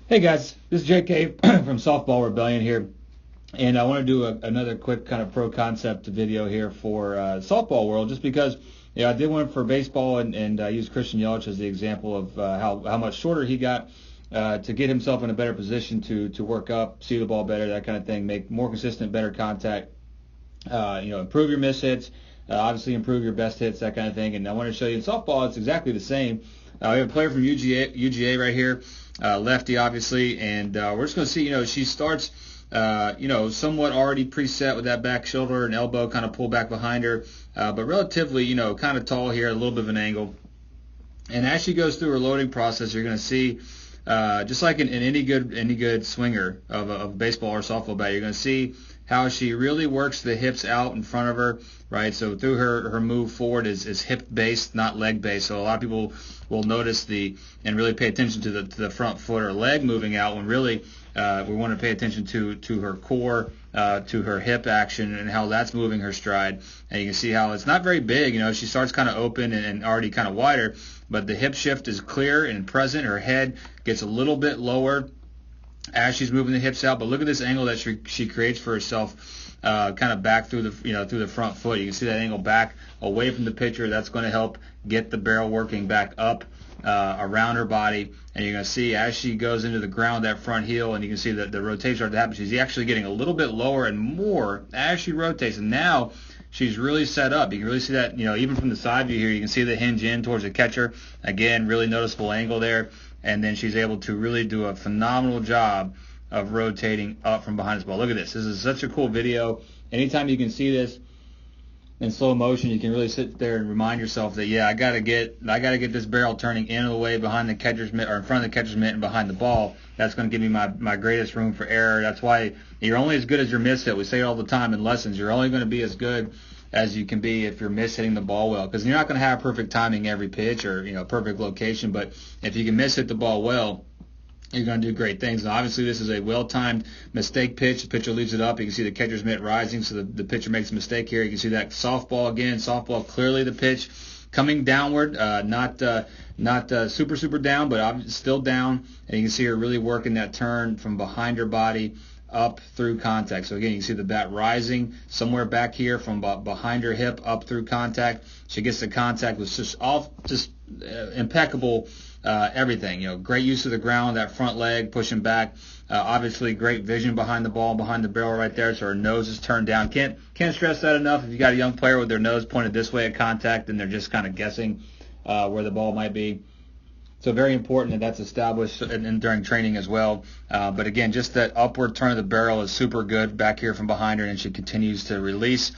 Hey guys, this is JK from Softball Rebellion here, and I want to do another quick kind of pro concept video here for softball world, just because I did one for baseball and I used Christian Yelich as the example of how much shorter he got to get himself in a better position to work up, see the ball better, that kind of thing, make more consistent, better contact, improve your miss hits, obviously improve your best hits, that kind of thing. And I want to show you in softball, it's exactly the same. We have a player from UGA right here, lefty obviously, and we're just going to see, she starts, somewhat already preset with that back shoulder and elbow kind of pulled back behind her, but relatively, kind of tall here, a little bit of an angle. And as she goes through her loading process, you're going to see, just like in any good swinger of a baseball or softball bat, you're going to see how she really works the hips out in front of her, right? So through her move forward is hip based, not leg based. So a lot of people will notice and really pay attention to the front foot or leg moving out, when really we want to pay attention to her core, to her hip action and how that's moving her stride. And you can see how it's not very big. She starts kind of open and already kind of wider, but the hip shift is clear and present. Her head gets a little bit lower as she's moving the hips out, but look at this angle that she creates for herself, kind of back through the front foot. You can see that angle back away from the pitcher. That's going to help get the barrel working back up around her body. And you're going to see as she goes into the ground, that front heel, and you can see that the rotation starts to happen. She's actually getting a little bit lower and more as she rotates, and now she's really set up. You can really see that, even from the side view here, you can see the hinge in towards the catcher. Again, really noticeable angle there. And then she's able to really do a phenomenal job of rotating up from behind this ball. Look at this. This is such a cool video. Anytime you can see this in slow motion, you can really sit there and remind yourself that, I gotta get this barrel turning in the way behind the catcher's mitt, or in front of the catcher's mitt and behind the ball. That's going to give me my greatest room for error. That's why you're only as good as your miss hit. We say it all the time in lessons. You're only going to be as good as you can be if you're miss hitting the ball well, because you're not going to have perfect timing every pitch or perfect location, but if you can miss hit the ball well, you're going to do great things. And obviously this is a well-timed mistake pitch. The pitcher leaves it up. You can see the catcher's mitt rising, so the pitcher makes a mistake here. You can see that softball again. Softball, clearly the pitch coming downward, not super down, but still down. And you can see her really working that turn from behind her body up through contact. So again, you can see the bat rising somewhere back here from behind her hip up through contact. She gets the contact with just impeccable everything. Great use of the ground, that front leg pushing back. Obviously, great vision behind the ball, behind the barrel right there. So her nose is turned down. Can't stress that enough. If you got a young player with their nose pointed this way at contact and they're just kind of guessing where the ball might be. So very important that that's established and during training as well. But again, just that upward turn of the barrel is super good back here from behind her, and she continues to release.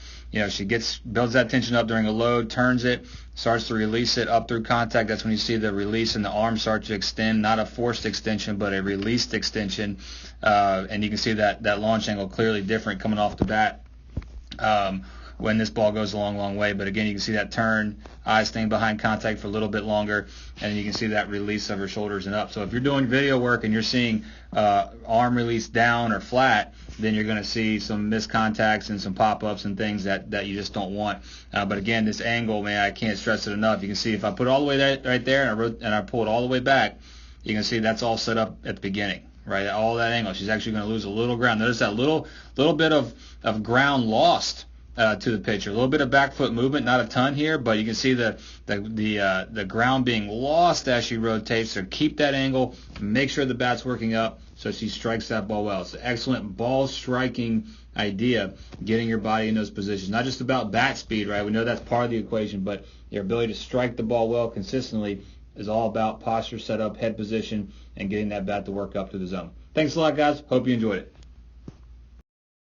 She builds that tension up during a load, turns it, starts to release it up through contact. That's when you see the release and the arm start to extend, not a forced extension, but a released extension. And you can see that launch angle clearly different coming off the bat. When this ball goes a long way. But again, you can see that turn, eyes staying behind contact for a little bit longer, and you can see that release of her shoulders and up. So if you're doing video work and you're seeing arm release down or flat, then you're going to see some missed contacts and some pop-ups and things that you just don't want. But again, this angle, man, I can't stress it enough. You can see if I put it all the way right there and I pull it all the way back, you can see that's all set up at the beginning. Right, all that angle. She's actually going to lose a little ground. Notice that little bit of ground lost to the pitcher. A little bit of back foot movement, not a ton here, but you can see the ground being lost as she rotates. So keep that angle, make sure the bat's working up so she strikes that ball well. It's an excellent ball striking idea, getting your body in those positions. Not just about bat speed, right? We know that's part of the equation, but your ability to strike the ball well consistently is all about posture, setup, head position, and getting that bat to work up to the zone. Thanks a lot, guys. Hope you enjoyed it.